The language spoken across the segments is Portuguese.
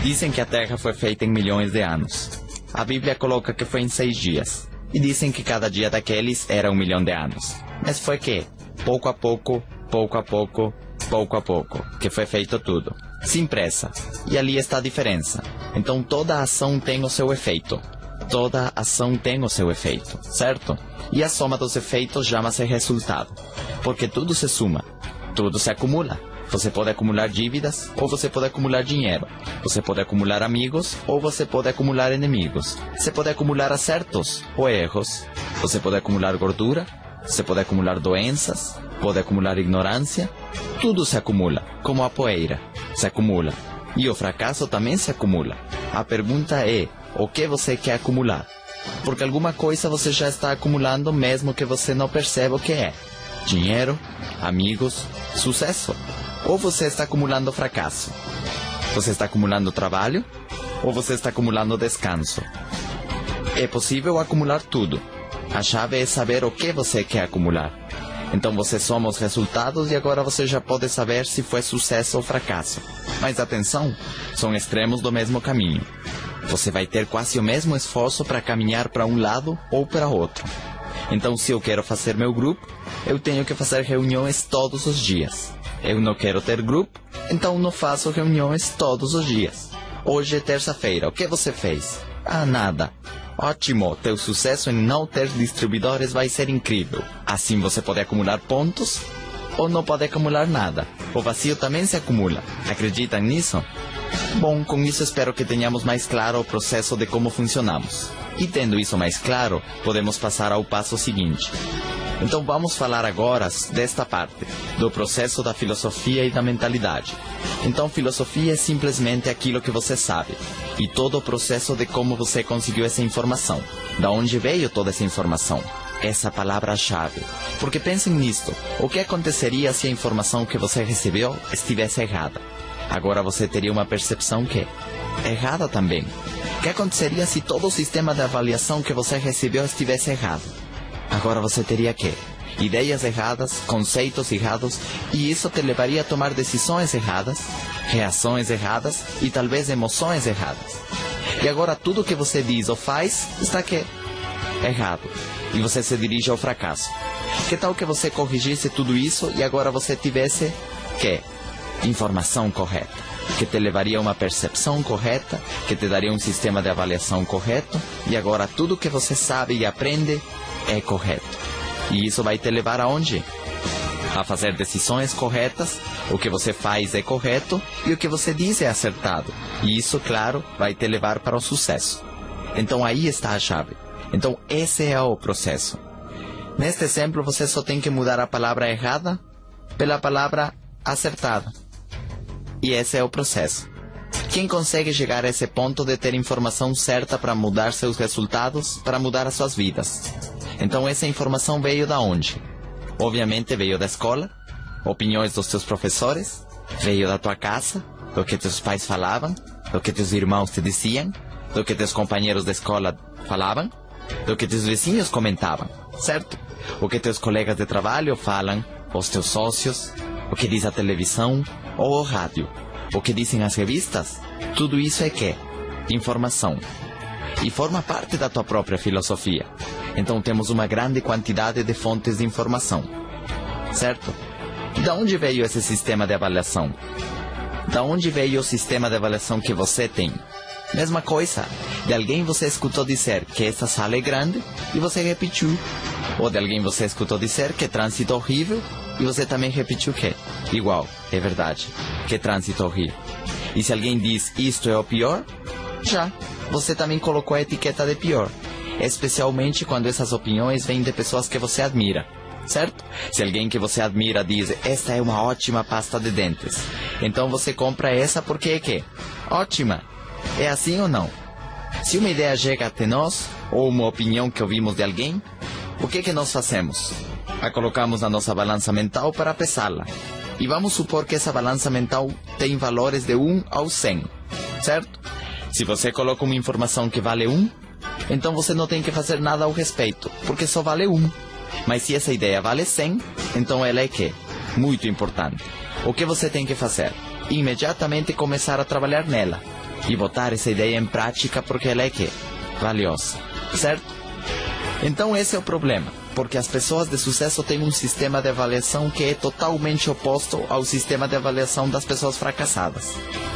Dizem que a Terra foi feita em milhões de anos. A Bíblia coloca que foi em 6 dias. E dizem que cada dia daqueles era 1 milhão de anos. Mas foi que, pouco a pouco, que foi feito tudo. Sem pressa. E ali está a diferença. Então toda ação tem o seu efeito. Toda ação tem o seu efeito, certo? E a soma dos efeitos chama-se resultado. Porque tudo se suma. Tudo se acumula. Você pode acumular dívidas, ou você pode acumular dinheiro. Você pode acumular amigos, ou você pode acumular inimigos. Você pode acumular acertos ou erros. Você pode acumular gordura, você pode acumular doenças, pode acumular ignorância. Tudo se acumula, como a poeira. Se acumula. E o fracasso também se acumula. A pergunta é, o que você quer acumular? Porque alguma coisa você já está acumulando mesmo que você não perceba o que é. Dinheiro, amigos, sucesso. Ou você está acumulando fracasso? Você está acumulando trabalho? Ou você está acumulando descanso? É possível acumular tudo. A chave é saber o que você quer acumular. Então você soma os resultados e agora você já pode saber se foi sucesso ou fracasso. Mas atenção, são extremos do mesmo caminho. Você vai ter quase o mesmo esforço para caminhar para um lado ou para outro. Então se eu quero fazer meu grupo, eu tenho que fazer reuniões todos os dias. Eu não quero ter grupo, então não faço reuniões todos os dias. Hoje é terça-feira, o que você fez? Ah, nada. Ótimo, teu sucesso em não ter distribuidores vai ser incrível. Assim você pode acumular pontos ou não pode acumular nada. O vazio também se acumula. Acreditam nisso? Bom, com isso espero que tenhamos mais claro o processo de como funcionamos. E tendo isso mais claro, podemos passar ao passo seguinte. Então vamos falar agora desta parte, do processo da filosofia e da mentalidade. Então filosofia é simplesmente aquilo que você sabe, e todo o processo de como você conseguiu essa informação. Da onde veio toda essa informação? Essa palavra-chave. Porque pensem nisto, o que aconteceria se a informação que você recebeu estivesse errada? Agora você teria uma percepção que é errada também. O que aconteceria se todo o sistema de avaliação que você recebeu estivesse errado? Agora você teria que ideias erradas, conceitos errados, e isso te levaria a tomar decisões erradas, reações erradas e talvez emoções erradas. E agora tudo que você diz ou faz está que errado, e você se dirige ao fracasso. Que tal que você corrigisse tudo isso e agora você tivesse que informação correta, que te levaria a uma percepção correta, que te daria um sistema de avaliação correto, e agora tudo que você sabe e aprende é correto. E isso vai te levar aonde? A fazer decisões corretas, o que você faz é correto e o que você diz é acertado. E isso, claro, vai te levar para o sucesso. Então aí está a chave. Então esse é o processo. Neste exemplo você só tem que mudar a palavra errada pela palavra acertada. E esse é o processo. Quem consegue chegar a esse ponto de ter informação certa para mudar seus resultados, para mudar as suas vidas? Então essa informação veio da onde? Obviamente veio da escola, opiniões dos teus professores, veio da tua casa, do que teus pais falavam, do que teus irmãos te diziam, do que teus companheiros da escola falavam, do que teus vizinhos comentavam, certo? O que teus colegas de trabalho falam, os teus sócios, o que diz a televisão ou o rádio, o que dizem as revistas, tudo isso é que? Informação. E forma parte da tua própria filosofia. Então temos uma grande quantidade de fontes de informação, certo? Da onde veio esse sistema de avaliação? Da onde veio o sistema de avaliação que você tem? Mesma coisa, de alguém você escutou dizer que esta sala é grande e você repetiu. Ou de alguém você escutou dizer que trânsito horrível e você também repetiu que igual, é verdade, que trânsito horrível. E se alguém diz isto é o pior, já, você também colocou a etiqueta de pior. Especialmente quando essas opiniões vêm de pessoas que você admira, certo? Se alguém que você admira diz, esta é uma ótima pasta de dentes, então você compra essa porque é que? Ótima! É assim ou não? Se uma ideia chega até nós, ou uma opinião que ouvimos de alguém, o que nós fazemos? A colocamos na nossa balança mental para pesá-la. E vamos supor que essa balança mental tem valores de 1 ao 100, certo? Se você coloca uma informação que vale 1, então você não tem que fazer nada ao respeito, porque só vale 1. Mas se essa ideia vale 100, então ela é que? Muito importante. O que você tem que fazer? Imediatamente começar a trabalhar nela. e botar essa ideia em prática porque ela é que valiosa, certo? Então esse é o problema, porque as pessoas de sucesso têm um sistema de avaliação que é totalmente oposto ao sistema de avaliação das pessoas fracassadas.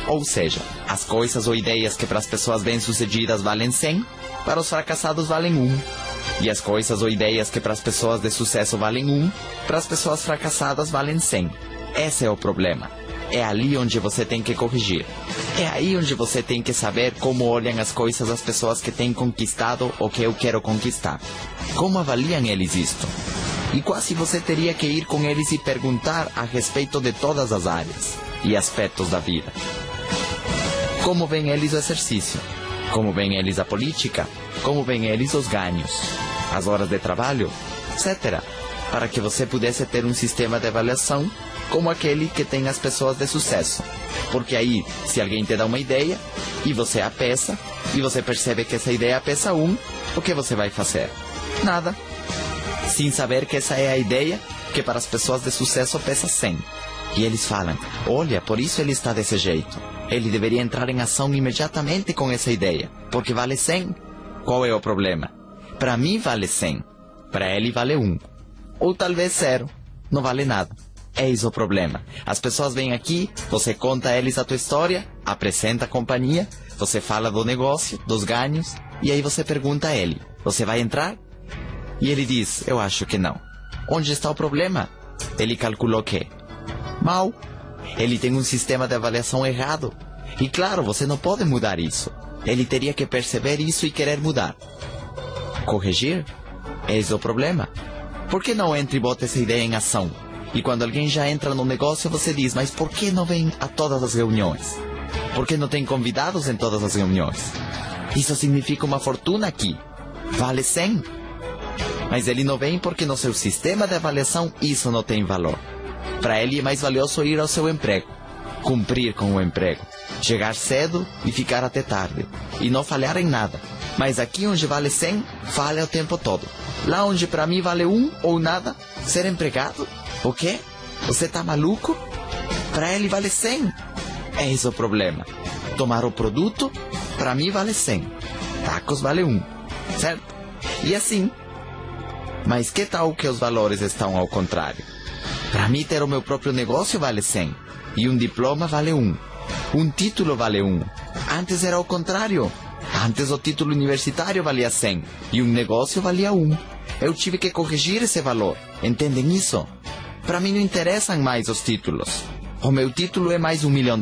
Ou seja, as coisas ou ideias que para as pessoas bem-sucedidas valem 100, para os fracassados valem 1. E as coisas ou ideias que para as pessoas de sucesso valem 1, para as pessoas fracassadas valem 100. Esse é o problema. É ali onde você tem que corrigir. É aí onde você tem que saber como olham as coisas as pessoas que têm conquistado o que eu quero conquistar. Como avaliam eles isto? E quase você teria que ir com eles e perguntar a respeito de todas as áreas e aspectos da vida. Como veem eles o exercício? Como veem eles a política? Como veem eles os ganhos? As horas de trabalho? Etc. Para que você pudesse ter um sistema de avaliação como aquele que tem as pessoas de sucesso. Porque aí, se alguém te dá uma ideia, e você a peça, e você percebe que essa ideia pesa 1, o que você vai fazer? Nada. Sem saber que essa é a ideia que para as pessoas de sucesso pesa 100. E eles falam, olha, por isso ele está desse jeito. Ele deveria entrar em ação imediatamente com essa ideia, porque vale 100. Qual é o problema? Para mim vale 100. Para ele vale 1. Ou talvez 0. Não vale nada. Eis o problema. As pessoas vêm aqui, você conta a eles a tua história, apresenta a companhia, você fala do negócio, dos ganhos, e aí você pergunta a ele, você vai entrar? E ele diz, eu acho que não. Onde está o problema? Ele calculou que? Mal. Ele tem um sistema de avaliação errado. E claro, você não pode mudar isso. Ele teria que perceber isso e querer mudar. Corrigir? Eis o problema. Por que não entra e bota essa ideia em ação? E quando alguém já entra no negócio, você diz, mas por que não vem a todas as reuniões? Por que não tem convidados em todas as reuniões? Isso significa uma fortuna aqui. Vale 100. Mas ele não vem porque no seu sistema de avaliação isso não tem valor. Para ele é mais valioso ir ao seu emprego, cumprir com o emprego, chegar cedo e ficar até tarde, e não falhar em nada. Mas aqui onde vale 100, falha o tempo todo. Lá onde para mim vale 1 ou nada, ser empregado? O quê? Você tá maluco? Para ele vale 100. Esse é o problema. Tomar o produto, para mim vale 100. Tacos vale 1, certo? E assim. Mas que tal que os valores estão ao contrário? Para mim ter o meu próprio negócio vale 100. E um diploma vale 1. Um título vale 1. Antes era ao contrário. Antes o título universitário valia 100. E um negócio valia 1. Eu tive que corrigir esse valor. Entendem isso? Para mim não interessam mais os títulos. O meu título é mais $1 milhão.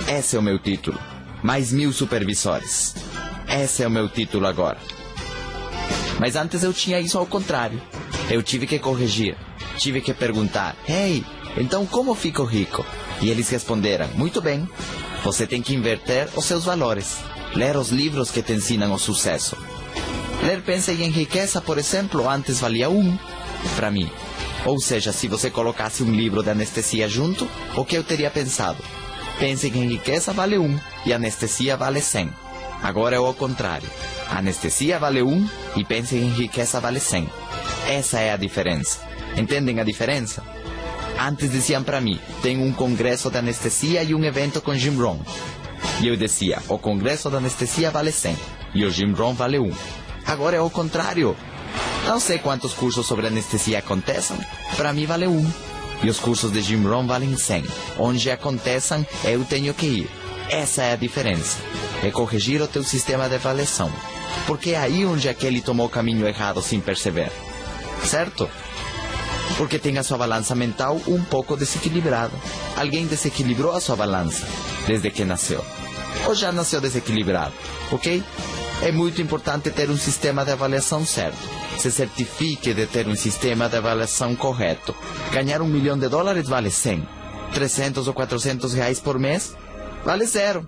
Esse é o meu título. Mais 1000 supervisores. Esse é o meu título agora. Mas antes eu tinha isso ao contrário. Eu tive que corrigir. Tive que perguntar, hey, então como fico rico? E eles responderam, muito bem. Você tem que inverter os seus valores. Ler os livros que te ensinam o sucesso. Ler Pense em Riqueza, por exemplo, antes valia 1 para mim. Ou seja, se você colocasse um livro de anestesia junto, o que eu teria pensado? Pense em Riqueza vale 1 e anestesia vale 100. Agora é o contrário. Anestesia vale 1 e Pense em Riqueza vale 100. Essa é a diferença. Entendem a diferença? Antes diziam para mim, tem um congresso de anestesia e um evento com Jim Rohn. E eu dizia, o congresso de anestesia vale 100 e o Jim Rohn vale 1. Agora é o contrário. Não sei quantos cursos sobre anestesia acontecem, para mim vale 1. E os cursos de Jim Rohn valem 100. Onde aconteçam, eu tenho que ir. Essa é a diferença. É corrigir o teu sistema de avaliação. Porque é aí onde aquele tomou o caminho errado sem perceber. Certo? Porque tem a sua balança mental um pouco desequilibrada. Alguém desequilibrou a sua balança desde que nasceu. Ou já nasceu desequilibrado, ok? É muito importante ter um sistema de avaliação certo. Se certifique de ter um sistema de avaliação correto. Ganhar $1 milhão vale 100. 300 ou 400 reais por mês vale 0.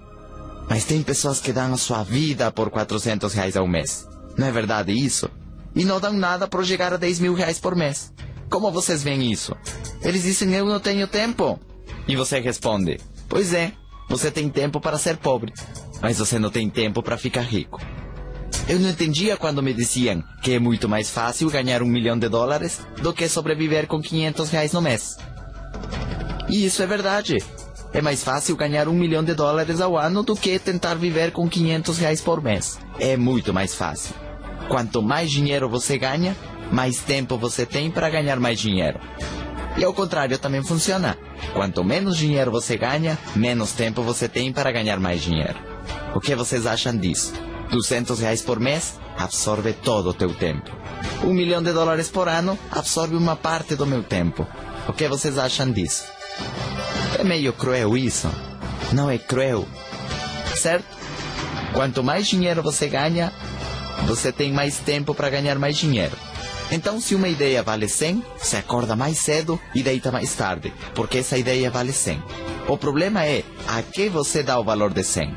Mas tem pessoas que dão a sua vida por 400 reais ao mês. Não é verdade isso? E não dão nada por chegar a 10 mil reais por mês. Como vocês veem isso? Eles dizem, eu não tenho tempo. E você responde, pois é, você tem tempo para ser pobre, mas você não tem tempo para ficar rico. Eu não entendia quando me diziam que é muito mais fácil ganhar $1 milhão do que sobreviver com 500 reais no mês. E isso é verdade. É mais fácil ganhar $1 milhão ao ano do que tentar viver com R$500 por mês. É muito mais fácil. Quanto mais dinheiro você ganha, mais tempo você tem para ganhar mais dinheiro. E ao contrário também funciona. Quanto menos dinheiro você ganha, menos tempo você tem para ganhar mais dinheiro. O que vocês acham disso? R$200 por mês absorve todo o teu tempo. $1 milhão por ano absorve uma parte do meu tempo. O que vocês acham disso? É meio cruel isso? Não é cruel? Certo? Quanto mais dinheiro você ganha, você tem mais tempo para ganhar mais dinheiro. Então, se uma ideia vale 100, você acorda mais cedo e deita mais tarde, porque essa ideia vale 100. O problema é a que você dá o valor de 100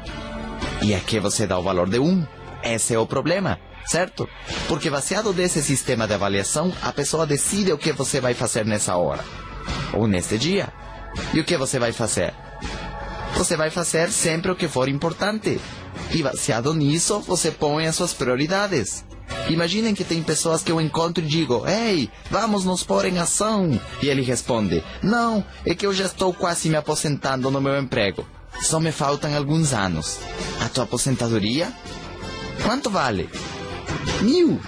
e a que você dá o valor de 1. Esse é o problema, certo? Porque baseado nesse sistema de avaliação, a pessoa decide o que você vai fazer nessa hora ou neste dia. E o que você vai fazer? Você vai fazer sempre o que for importante. E baseado nisso, você põe as suas prioridades. Imaginem que tem pessoas que eu encontro e digo: "Ei, vamos nos pôr em ação." E ele responde: "Não, é que eu já estou quase me aposentando no meu emprego. Só me faltam alguns anos." A tua aposentadoria? Quanto vale? 1.000.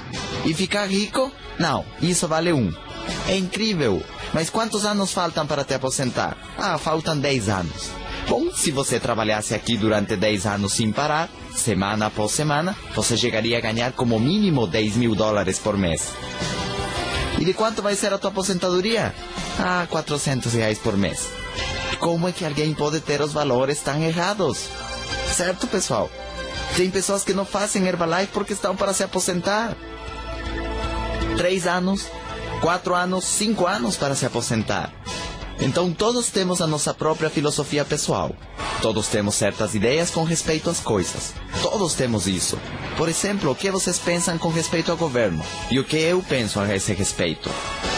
E ficar rico? Não, isso vale 1. É incrível. Mas quantos anos faltam para te aposentar? Faltam 10 anos. Bom, se você trabalhasse aqui durante 10 anos sem parar, semana após semana, você chegaria a ganhar como mínimo $10 mil por mês. E de quanto vai ser a tua aposentadoria? R$400 por mês. Como é que alguém pode ter os valores tão errados? Certo, pessoal? Tem pessoas que não fazem Herbalife porque estão para se aposentar. 3 anos, 4 anos, 5 anos para se aposentar. Então todos temos a nossa própria filosofia pessoal. Todos temos certas ideias com respeito às coisas. Todos temos isso. Por exemplo, o que vocês pensam com respeito ao governo? E o que eu penso a esse respeito?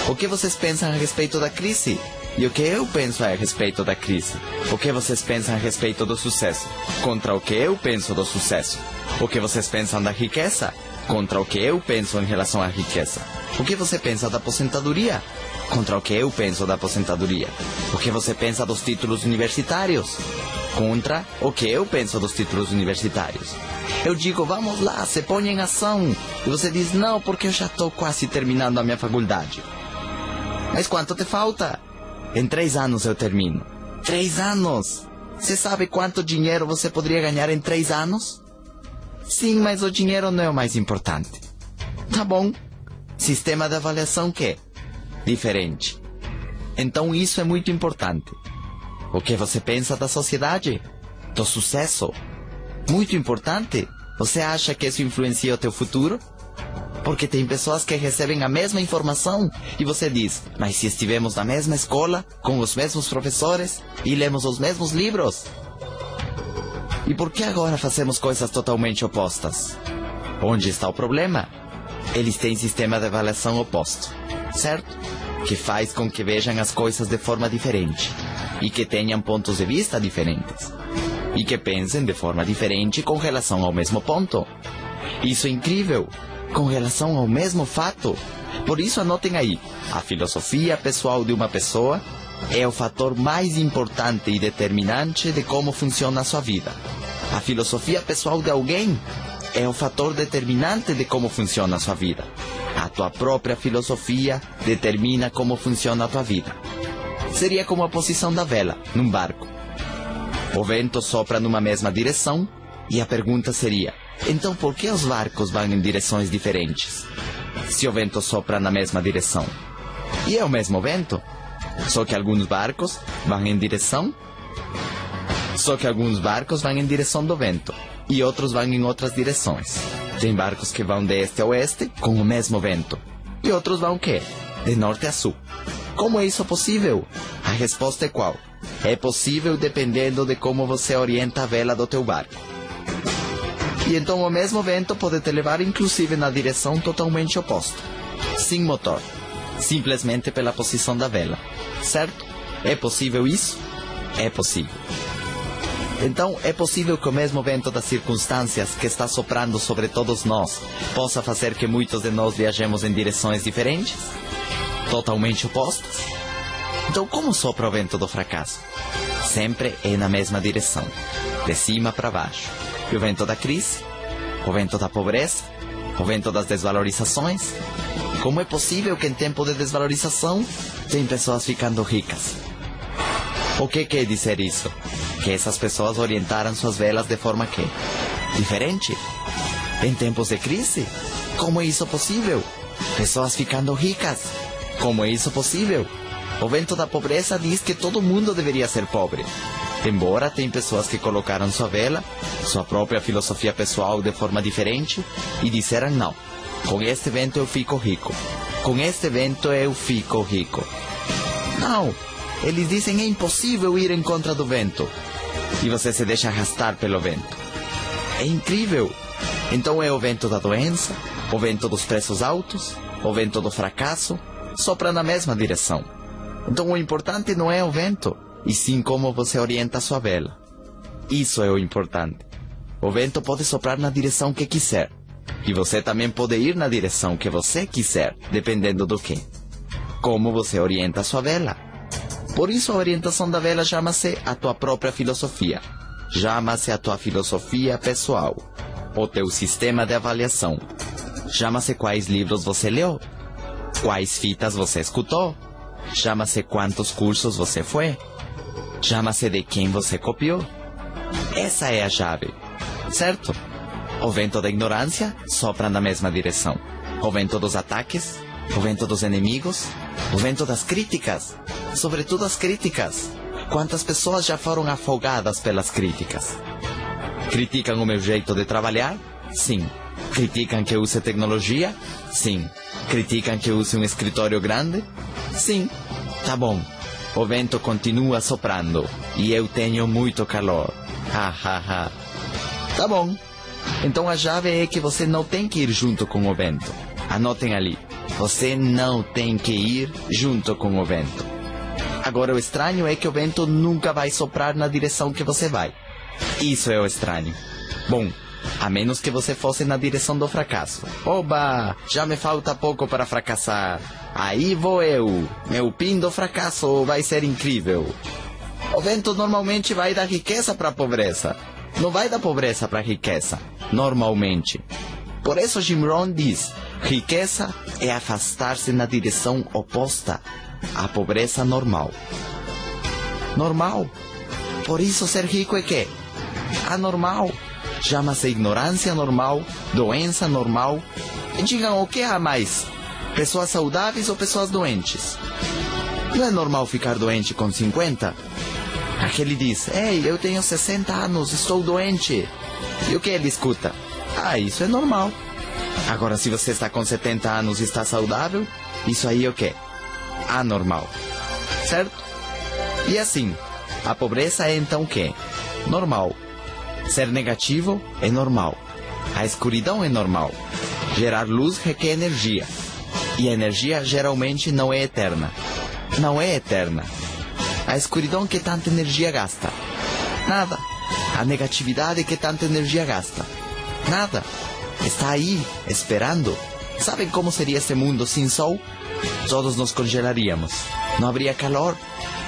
O que vocês pensam a respeito da crise? E o que eu penso a respeito da crise? O que vocês pensam a respeito do sucesso? Contra o que eu penso do sucesso? O que vocês pensam da riqueza? Contra o que eu penso em relação à riqueza? O que você pensa da aposentadoria? Contra o que eu penso da aposentadoria? O que você pensa dos títulos universitários? Contra o que eu penso dos títulos universitários? Eu digo: vamos lá, se põe em ação. E você diz: não, porque eu já estou quase terminando a minha faculdade. Mas quanto te falta? Em 3 anos eu termino. 3 anos? Você sabe quanto dinheiro você poderia ganhar em 3 anos? Sim, mas o dinheiro não é o mais importante. Tá bom. Sistema de avaliação que? Diferente. Então isso é muito importante. O que você pensa da sociedade? Do sucesso? Muito importante. Você acha que isso influencia o teu futuro? Porque tem pessoas que recebem a mesma informação e você diz: mas se estivemos na mesma escola, com os mesmos professores e lemos os mesmos livros? E por que agora fazemos coisas totalmente opostas? Onde está o problema? Eles têm sistema de avaliação oposto, certo? Que faz com que vejam as coisas de forma diferente e que tenham pontos de vista diferentes e que pensem de forma diferente com relação ao mesmo ponto. Isso é incrível, com relação ao mesmo fato. Por isso anotem aí: a filosofia pessoal de uma pessoa é o fator mais importante e determinante de como funciona a sua vida. A filosofia pessoal de alguém é o fator determinante de como funciona a sua vida. A tua própria filosofia determina como funciona a tua vida. Seria como a posição da vela num barco. O vento sopra numa mesma direção e a pergunta seria: então por que os barcos vão em direções diferentes? Se o vento sopra na mesma direção. E é o mesmo vento, só que alguns barcos vão em direção do vento e outros vão em outras direções. Tem barcos que vão de este a oeste com o mesmo vento e outros vão o quê? De norte a sul. Como é isso possível? A resposta é qual? É possível dependendo de como você orienta a vela do teu barco. E então o mesmo vento pode te levar inclusive na direção totalmente oposta, sem motor, simplesmente pela posição da vela, certo? É possível isso? É possível. Então é possível que o mesmo vento das circunstâncias que está soprando sobre todos nós possa fazer que muitos de nós viajemos em direções diferentes? Totalmente opostas? Então como sopra o vento do fracasso? sempre é na mesma direção, de cima para baixo. E o vento da crise, o vento da pobreza, o vento das desvalorizações. Como é possível que em tempo de desvalorização tem pessoas ficando ricas? O que quer dizer isso? Que essas pessoas orientaram suas velas de forma que? Diferente. Em tempos de crise, como é isso possível? Pessoas ficando ricas, como é isso possível? O vento da pobreza diz que todo mundo deveria ser pobre. Embora tem pessoas que colocaram sua vela, sua própria filosofia pessoal de forma diferente e disseram não. Com este vento eu fico rico. Com este vento eu fico rico. Não. Eles dizem é impossível ir em contra do vento. E você se deixa arrastar pelo vento. É incrível. Então é o vento da doença, o vento dos preços altos, o vento do fracasso, sopra na mesma direção. Então o importante não é o vento, e sim como você orienta a sua vela. Isso é o importante. O vento pode soprar na direção que quiser. E você também pode ir na direção que você quiser, dependendo do que. Como você orienta a sua vela. Por isso a orientação da vela chama-se a tua própria filosofia. Chama-se a tua filosofia pessoal. O teu sistema de avaliação. Chama-se quais livros você leu. Quais fitas você escutou. Chama-se quantos cursos você foi. Chama-se de quem você copiou. Essa é a chave, certo? O vento da ignorância sopra na mesma direção. O vento dos ataques, o vento dos inimigos, o vento das críticas, sobretudo as críticas. Quantas pessoas já foram afogadas pelas críticas? Criticam o meu jeito de trabalhar? Sim. Criticam que eu use tecnologia? Sim. Criticam que eu use um escritório grande? Sim. Tá bom. O vento continua soprando e eu tenho muito calor. Ha, ha, ha. Tá bom. Então a chave é que você não tem que ir junto com o vento. Anotem ali. Você não tem que ir junto com o vento. Agora o estranho é que o vento nunca vai soprar na direção que você vai. Isso é o estranho. Bom, a menos que você fosse na direção do fracasso. Oba, já me falta pouco para fracassar. Aí vou eu. Meu fim do fracasso vai ser incrível. O vento normalmente vai da riqueza para a pobreza. Não vai da pobreza para a riqueza, normalmente. Por isso Jim Rohn diz, riqueza é afastar-se na direção oposta à pobreza normal. Normal. Por isso ser rico é quê? Anormal. Chama-se ignorância normal, doença normal. E digam o que há mais? Pessoas saudáveis ou pessoas doentes? Não é normal ficar doente com 50? Aquele diz, ei, eu tenho 60 anos, estou doente. E o que ele escuta? Ah, isso é normal. Agora, se você está com 70 anos e está saudável, isso aí é o quê? Anormal. Certo? E assim, a pobreza é então o quê? Normal. Ser negativo é normal. A escuridão é normal. Gerar luz requer energia. E a energia geralmente não é eterna. Não é eterna. A escuridão que tanta energia gasta? Nada. A negatividade que tanta energia gasta? Nada. Está aí, esperando. Sabem como seria esse mundo sem sol? Todos nos congelaríamos. Não haveria calor.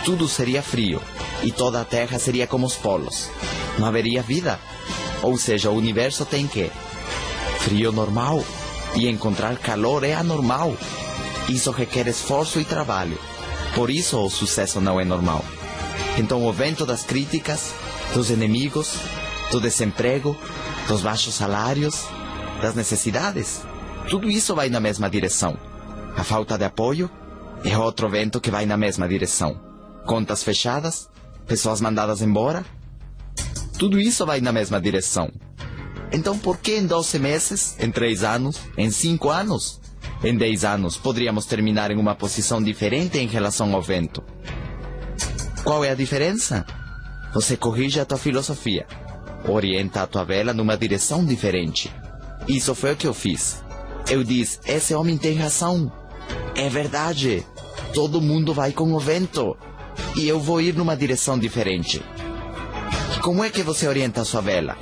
Tudo seria frio. E toda a terra seria como os polos. Não haveria vida. Ou seja, o universo tem que frio normal. E encontrar calor é anormal. Isso requer esforço e trabalho. Por isso o sucesso não é normal. Então o vento das críticas, dos inimigos, do desemprego, dos baixos salários, das necessidades, tudo isso vai na mesma direção. A falta de apoio é outro vento que vai na mesma direção. Contas fechadas, pessoas mandadas embora, tudo isso vai na mesma direção. Então por que em 12 meses, em 3 anos, em 5 anos, em 10 anos poderíamos terminar em uma posição diferente em relação ao vento? Qual é a diferença? Você corrige a tua filosofia, orienta a tua vela numa direção diferente. Isso foi o que eu fiz. Eu disse, esse homem tem razão. É verdade. Todo mundo vai com o vento. E eu vou ir numa direção diferente. Como é que você orienta a sua vela?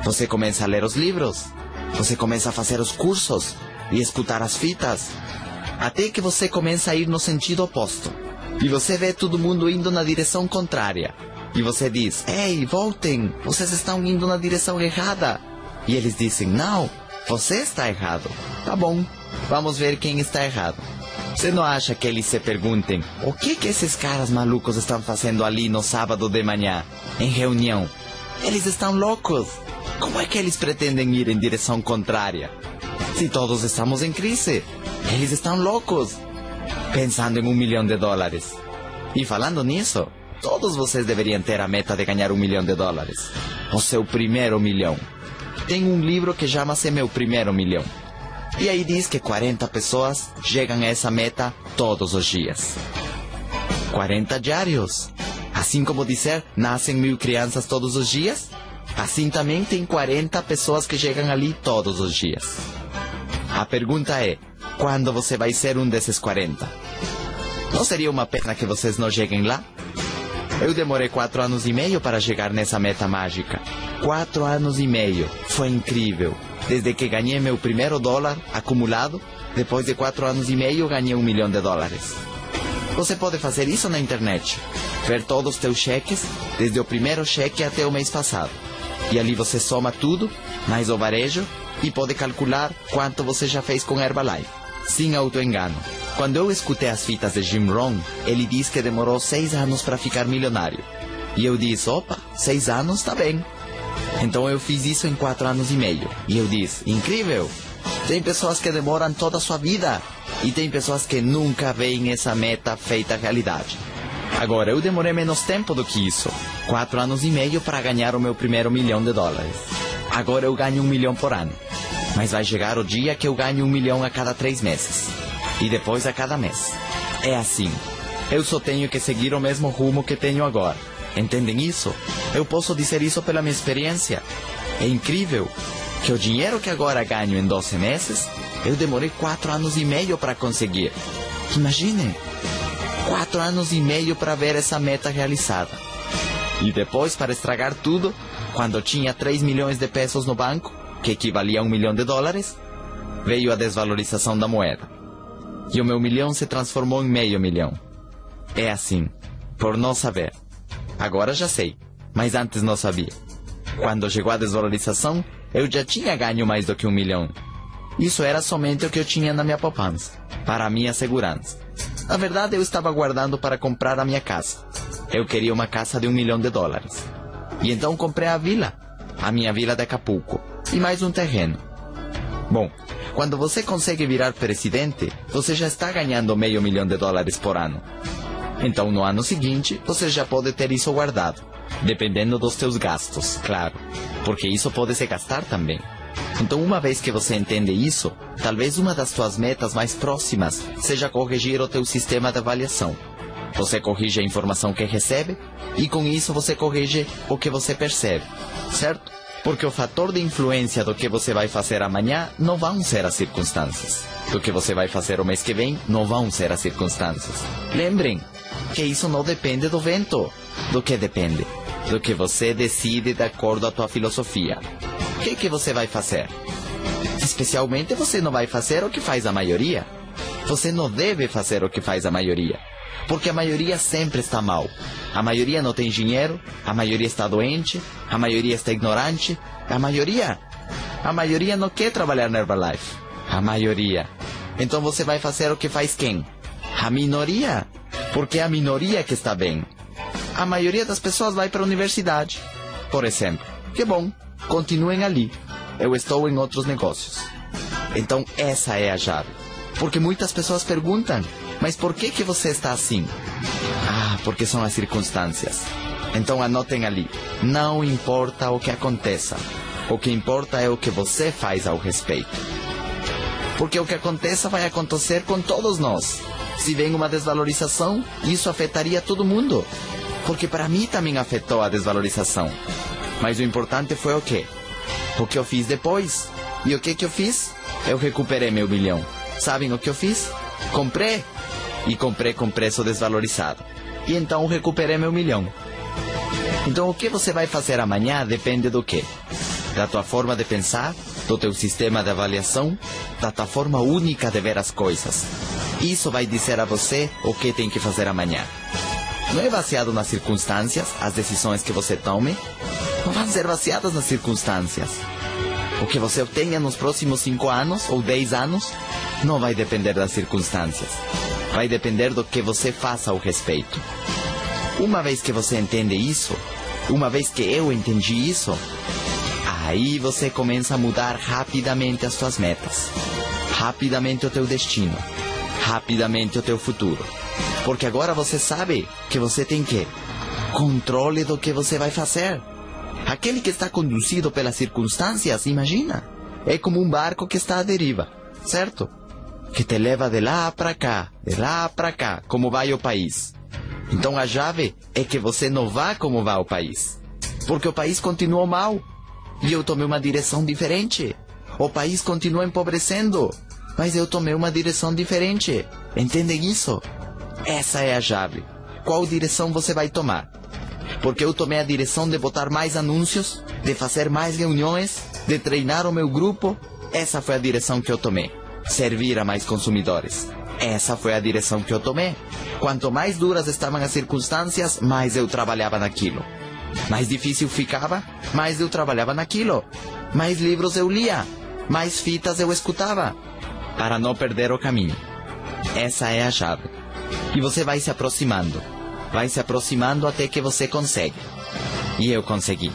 Você começa a ler os livros. Você começa a fazer os cursos e escutar as fitas. Até que você começa a ir no sentido oposto. E você vê todo mundo indo na direção contrária. E você diz, ei, voltem, vocês estão indo na direção errada. E eles dizem, não, você está errado. Tá bom, vamos ver quem está errado. Você não acha que eles se perguntem, o que esses caras malucos estão fazendo ali no sábado de manhã, em reunião? Eles estão loucos. Como é que eles pretendem ir em direção contrária? Se todos estamos em crise, eles estão loucos, pensando em $1 milhão. E falando nisso, todos vocês deveriam ter a meta de ganhar $1 milhão. O seu primeiro milhão. Tem um livro que chama-se Meu Primeiro Milhão. E aí diz que 40 pessoas chegam a essa meta todos os dias. 40 diários. Assim como dizer, nascem 1000 crianças todos os dias, assim também tem 40 pessoas que chegam ali todos os dias. A pergunta é, quando você vai ser um desses 40? Não seria uma pena que vocês não cheguem lá? Eu demorei 4 anos e meio para chegar nessa meta mágica. 4 anos e meio. Foi incrível. Desde que ganhei meu primeiro dólar acumulado, depois de 4 anos e meio ganhei $1 milhão. Você pode fazer isso na internet. Ver todos os teus cheques, desde o primeiro cheque até o mês passado. E ali você soma tudo, mais o varejo, e pode calcular quanto você já fez com Herbalife. Sem autoengano. Quando eu escutei as fitas de Jim Rohn, ele diz que demorou 6 anos para ficar milionário. E eu disse, opa, 6 anos tá bem. Então eu fiz isso em 4 anos e meio. E eu disse, incrível! Tem pessoas que demoram toda a sua vida. E tem pessoas que nunca veem essa meta feita realidade. Agora, eu demorei menos tempo do que isso. 4 anos e meio para ganhar o meu primeiro $1 milhão. Agora eu ganho $1 milhão por ano. Mas vai chegar o dia que eu ganho $1 milhão a cada 3 meses. E depois a cada mês. É assim. Eu só tenho que seguir o mesmo rumo que tenho agora. Entendem isso? Eu posso dizer isso pela minha experiência. É incrível que o dinheiro que agora ganho em 12 meses, eu demorei 4 anos e meio para conseguir. Imaginem, 4 anos e meio para ver essa meta realizada. E depois, para estragar tudo, quando eu tinha 3 milhões de pesos no banco, que equivalia a $1 milhão, veio a desvalorização da moeda. E o meu milhão se transformou em meio milhão. É assim, por não saber. Agora já sei, mas antes não sabia. Quando chegou a desvalorização, eu já tinha ganho mais do que $1 milhão. Isso era somente o que eu tinha na minha poupança, para a minha segurança. Na verdade, eu estava guardando para comprar a minha casa. Eu queria uma casa de $1 milhão. E então comprei a minha vila de Acapulco, e mais um terreno. Bom, quando você consegue virar presidente, você já está ganhando $500 mil por ano. Então, no ano seguinte, você já pode ter isso guardado, dependendo dos seus gastos, claro, porque isso pode se gastar também. Então, uma vez que você entende isso, talvez uma das suas metas mais próximas seja corrigir o teu sistema de avaliação. Você corrige a informação que recebe, e com isso você corrige o que você percebe, certo? Porque o fator de influência do que você vai fazer amanhã não vão ser as circunstâncias. Do que você vai fazer o mês que vem não vão ser as circunstâncias. Lembrem que isso não depende do vento. Do que depende? Do que você decide de acordo com a tua filosofia. O que você vai fazer? Especialmente você não vai fazer o que faz a maioria. Você não deve fazer o que faz a maioria. Porque a maioria sempre está mal. A maioria não tem dinheiro, a maioria está doente, a maioria está ignorante, a maioria não quer trabalhar na Herbalife. A maioria. Então você vai fazer o que faz quem? A minoria. Porque é a minoria que está bem. A maioria das pessoas vai para a universidade, por exemplo. Que bom, continuem ali. Eu estou em outros negócios. Então essa é a chave. Porque muitas pessoas perguntam, mas por que você está assim? Ah, porque são as circunstâncias. Então anotem ali. Não importa o que aconteça. O que importa é o que você faz ao respeito. Porque o que aconteça vai acontecer com todos nós. Se vem uma desvalorização, isso afetaria todo mundo. Porque para mim também afetou a desvalorização. Mas o importante foi o quê? O que eu fiz depois. E o que eu fiz? Eu recuperei meu $1 milhão. Sabem o que eu fiz? Comprei. E comprei com preço desvalorizado. E então recuperei meu $1 milhão. Então o que você vai fazer amanhã depende do quê? Da tua forma de pensar, do teu sistema de avaliação, da tua forma única de ver as coisas. Isso vai dizer a você o que tem que fazer amanhã. não é baseado nas circunstâncias, as decisões que você tome, não vão ser baseadas nas circunstâncias. O que você obtenha nos próximos 5 anos ou 10 anos não vai depender das circunstâncias. Vai depender do que você faça ao respeito. Uma vez que você entende isso, uma vez que eu entendi isso, aí você começa a mudar rapidamente as suas metas, rapidamente o teu destino, rapidamente o teu futuro. Porque agora você sabe que você tem que controle do que você vai fazer. Aquele que está conduzido pelas circunstâncias, imagina, é como um barco que está à deriva, certo? Que te leva de lá para cá, como vai o país. Então a chave é que você não vá como vai o país, porque o país continua mal e eu tomei uma direção diferente. O país continua empobrecendo, mas eu tomei uma direção diferente. Entendem isso? Essa é a chave. Qual direção você vai tomar? Porque eu tomei a direção de botar mais anúncios, de fazer mais reuniões, de treinar o meu grupo. Essa foi a direção que eu tomei. Servir a mais consumidores. Essa foi a direção que eu tomei. Quanto mais duras estavam as circunstâncias, mais eu trabalhava naquilo. Mais difícil ficava, mais eu trabalhava naquilo. Mais livros eu lia, mais fitas eu escutava, para não perder o caminho. Essa é a chave. E você vai se aproximando. Vai se aproximando até que você consegue. E eu consegui.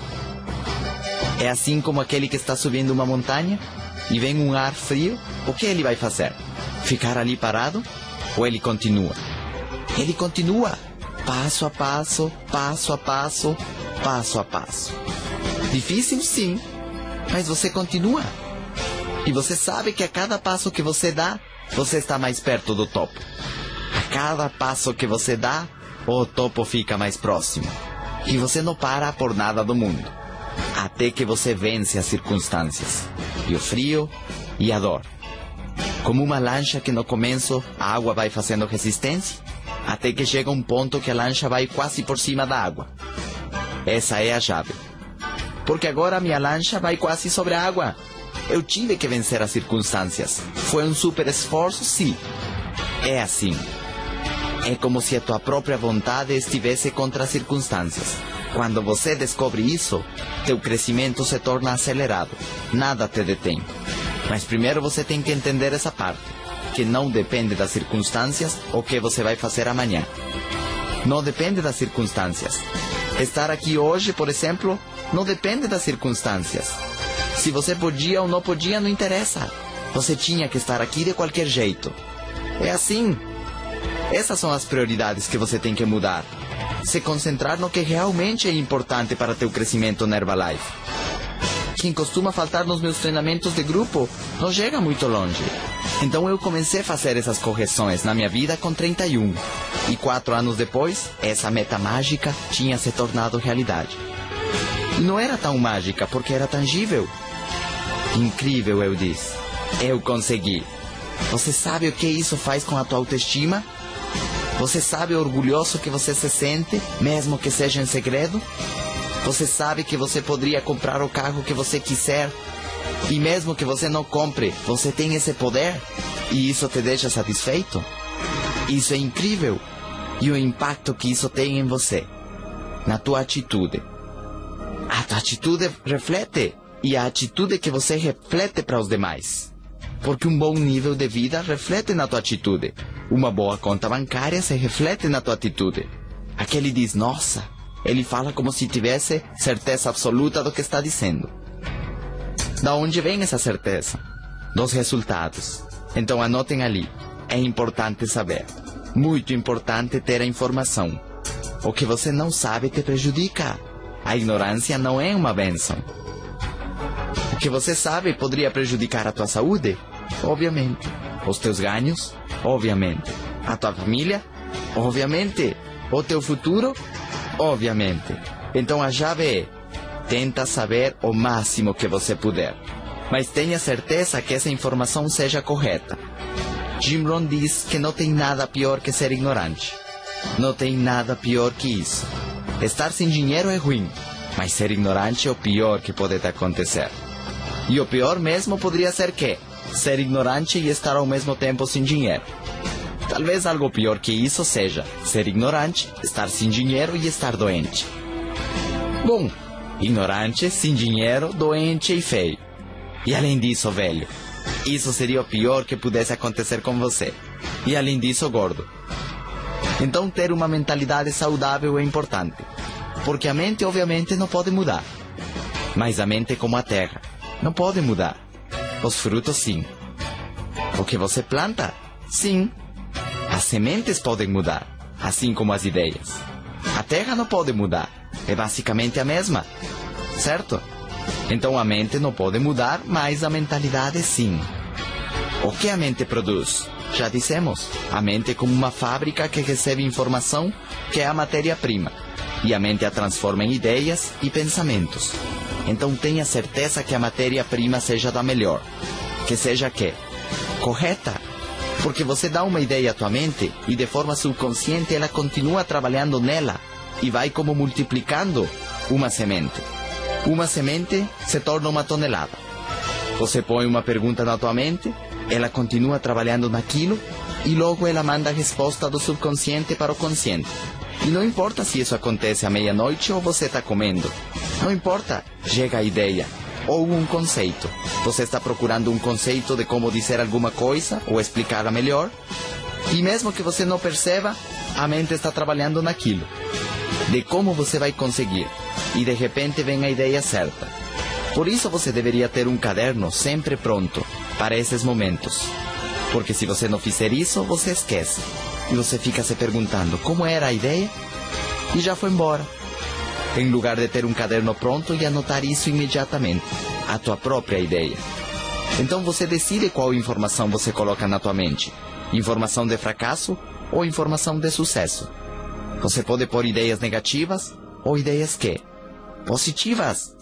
É assim como aquele que está subindo uma montanha e vem um ar frio, o que ele vai fazer? Ficar ali parado? Ou ele continua? Ele continua. Passo a passo, passo a passo, passo a passo. Difícil, sim, mas você continua. E você sabe que a cada passo que você dá, você está mais perto do topo. A cada passo que você dá, o topo fica mais próximo. E você não para por nada do mundo, até que você vence as circunstâncias, e o frio, e a dor. Como uma lancha que no começo a água vai fazendo resistência, até que chega um ponto que a lancha vai quase por cima da água. Essa é a chave. Porque agora a minha lancha vai quase sobre a água. Eu tive que vencer as circunstâncias. Foi um super esforço, sim. É assim. É como se a tua própria vontade estivesse contra as circunstâncias. Quando você descobre isso, teu crescimento se torna acelerado. Nada te detém. Mas primeiro você tem que entender essa parte, que não depende das circunstâncias o que você vai fazer amanhã. Não depende das circunstâncias. Estar aqui hoje, por exemplo, não depende das circunstâncias. Se você podia ou não podia, não interessa. Você tinha que estar aqui de qualquer jeito. É assim. Essas são as prioridades que você tem que mudar. Se concentrar no que realmente é importante para teu crescimento na Herbalife. Quem costuma faltar nos meus treinamentos de grupo não chega muito longe. Então eu comecei a fazer essas correções na minha vida com 31. E 4 anos depois, essa meta mágica tinha se tornado realidade. E não era tão mágica porque era tangível. Incrível, eu disse. Eu consegui. Você sabe o que isso faz com a tua autoestima? Você sabe o orgulhoso que você se sente, mesmo que seja em segredo? Você sabe que você poderia comprar o carro que você quiser, e mesmo que você não compre, você tem esse poder, e isso te deixa satisfeito? Isso é incrível, e o impacto que isso tem em você, na tua atitude. A tua atitude reflete, e a atitude que você reflete para os demais. Porque um bom nível de vida reflete na tua atitude. Uma boa conta bancária se reflete na tua atitude. Aquele diz, nossa, ele fala como se tivesse certeza absoluta do que está dizendo. Da onde vem essa certeza? Dos resultados. Então anotem ali. É importante saber. Muito importante ter a informação. O que você não sabe te prejudica. A ignorância não é uma bênção. O que você sabe poderia prejudicar a tua saúde? Obviamente. Os teus ganhos? Obviamente. A tua família? Obviamente. O teu futuro? Obviamente. Então a chave é: tenta saber o máximo que você puder, mas tenha certeza que essa informação seja correta. Jim Rohn diz que não tem nada pior que ser ignorante. Não tem nada pior que isso. Estar sem dinheiro é ruim, mas ser ignorante é o pior que pode te acontecer. E o pior mesmo poderia ser que ser ignorante e estar ao mesmo tempo sem dinheiro. Talvez algo pior que isso seja ser ignorante, estar sem dinheiro e estar doente. Bom, ignorante, sem dinheiro, doente e feio. E além disso, velho, isso seria o pior que pudesse acontecer com você. E além disso, gordo. Então ter uma mentalidade saudável é importante, porque a mente obviamente não pode mudar. Mas a mente é como a terra, não pode mudar. Os frutos sim. O que você planta, sim. As sementes podem mudar, assim como as ideias. A terra não pode mudar, é basicamente a mesma, certo? Então a mente não pode mudar, mas a mentalidade sim. O que a mente produz? Já dissemos, a mente é como uma fábrica que recebe informação, que é a matéria-prima, e a mente a transforma em ideias e pensamentos. Então tenha certeza que a matéria-prima seja da melhor, que seja correta, porque você dá uma ideia à tua mente e de forma subconsciente ela continua trabalhando nela e vai como multiplicando uma semente. Uma semente se torna uma tonelada. Você põe uma pergunta na tua mente, ela continua trabalhando naquilo e logo ela manda a resposta do subconsciente para o consciente. E não importa se isso acontece à meia-noite ou você está comendo. Não importa, chega a ideia ou um conceito. Você está procurando um conceito de como dizer alguma coisa ou explicar melhor. E mesmo que você não perceba, a mente está trabalhando naquilo. De como você vai conseguir. E de repente vem a ideia certa. Por isso você deveria ter um caderno sempre pronto para esses momentos. Porque se você não fizer isso, você esquece. E você fica se perguntando como era a ideia e já foi embora. Em lugar de ter um caderno pronto e anotar isso imediatamente, a tua própria ideia. Então você decide qual informação você coloca na tua mente. Informação de fracasso ou informação de sucesso. Você pode pôr ideias negativas ou ideias positivas.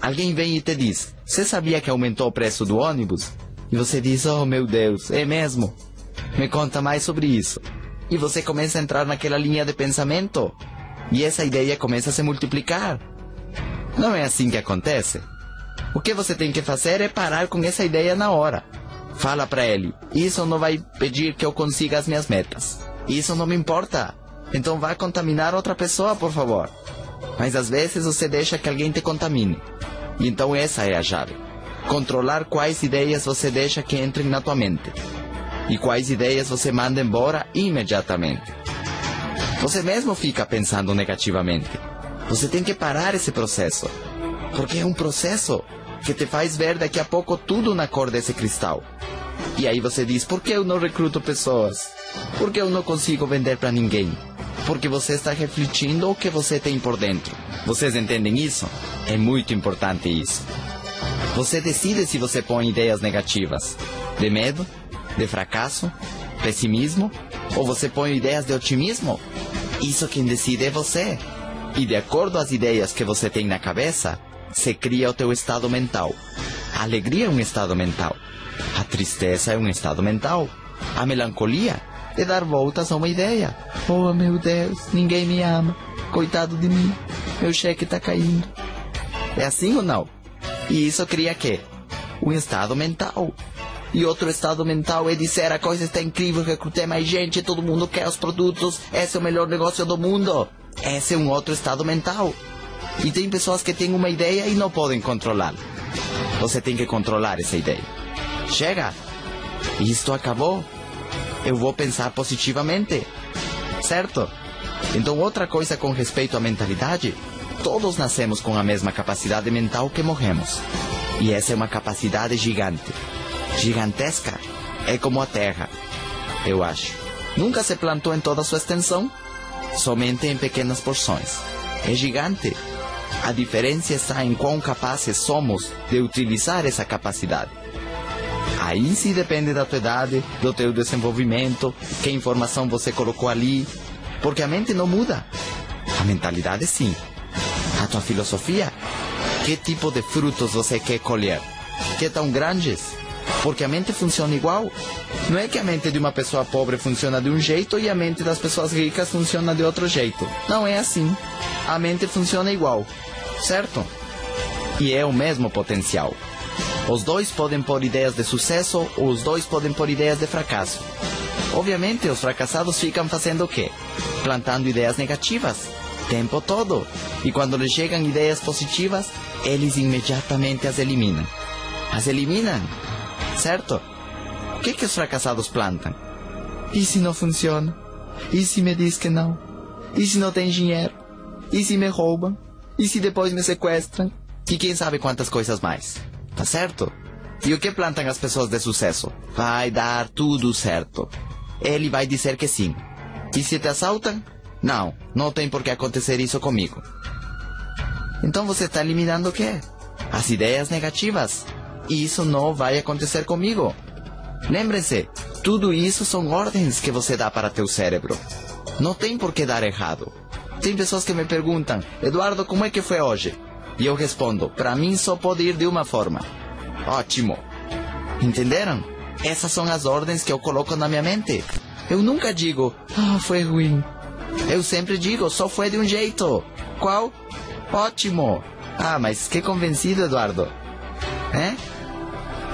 Alguém vem e te diz, você sabia que aumentou o preço do ônibus? E você diz, oh meu Deus, é mesmo? Me conta mais sobre isso. E você começa a entrar naquela linha de pensamento. E essa ideia começa a se multiplicar. Não é assim que acontece? O que você tem que fazer é parar com essa ideia na hora. Fala para ele, isso não vai pedir que eu consiga as minhas metas. Isso não me importa. Então vá contaminar outra pessoa, por favor. Mas às vezes você deixa que alguém te contamine. E então essa é a chave. Controlar quais ideias você deixa que entrem na tua mente. E quais ideias você manda embora imediatamente. Você mesmo fica pensando negativamente. Você tem que parar esse processo. Porque é um processo que te faz ver daqui a pouco tudo na cor desse cristal. E aí você diz, por que eu não recruto pessoas? Por que eu não consigo vender para ninguém? Porque você está refletindo o que você tem por dentro. Vocês entendem isso? É muito importante isso. Você decide se você põe ideias negativas, de medo, de fracasso, pessimismo, ou você põe ideias de otimismo. Isso quem decide é você. E de acordo às ideias que você tem na cabeça, se cria o teu estado mental. A alegria é um estado mental. A tristeza é um estado mental. A melancolia é dar voltas a uma ideia. Oh meu Deus, ninguém me ama. Coitado de mim, meu cheque está caindo. É assim ou não? E isso cria um estado mental. E outro estado mental é dizer a coisa está incrível, recrutei mais gente, todo mundo quer os produtos, esse é o melhor negócio do mundo. Esse é um outro estado mental. E tem pessoas que têm uma ideia e não podem controlá-la. Você tem que controlar essa ideia. Chega, isto acabou. Eu vou pensar positivamente, certo? Então outra coisa com respeito à mentalidade, todos nascemos com a mesma capacidade mental que morremos. E essa é uma capacidade gigante. Gigantesca. É como a terra, eu acho. Nunca se plantou em toda a sua extensão, somente em pequenas porções. É gigante. A diferença está em quão capazes somos de utilizar essa capacidade. Aí sim depende da tua idade, do teu desenvolvimento, que informação você colocou ali, porque a mente não muda. A mentalidade sim. A tua filosofia, que tipo de frutos você quer colher? Que tão grandes? Porque a mente funciona igual. Não é que a mente de uma pessoa pobre funciona de um jeito e a mente das pessoas ricas funciona de outro jeito. Não é assim. A mente funciona igual, certo? E é o mesmo potencial. Os dois podem pôr ideias de sucesso ou os dois podem pôr ideias de fracasso. Obviamente, os fracassados ficam fazendo o quê? Plantando ideias negativas, tempo todo. E quando lhes chegam ideias positivas, eles imediatamente as eliminam. As eliminam, certo? O que os fracassados plantam? E se não funciona? E se me diz que não? E se não tem dinheiro? E se me roubam? E se depois me sequestram? E quem sabe quantas coisas mais? Tá certo? E o que plantam as pessoas de sucesso? Vai dar tudo certo. Ele vai dizer que sim. E se te assaltam? Não, não tem por que acontecer isso comigo. Então você está eliminando o quê? As ideias negativas. E isso não vai acontecer comigo. Lembre-se, tudo isso são ordens que você dá para teu cérebro. Não tem por que dar errado. Tem pessoas que me perguntam, Eduardo, como é que foi hoje? E eu respondo, para mim só pode ir de uma forma. Ótimo. Entenderam? Essas são as ordens que eu coloco na minha mente. Eu nunca digo, foi ruim. Eu sempre digo, só foi de um jeito. Qual? Ótimo. Mas que convencido, Eduardo.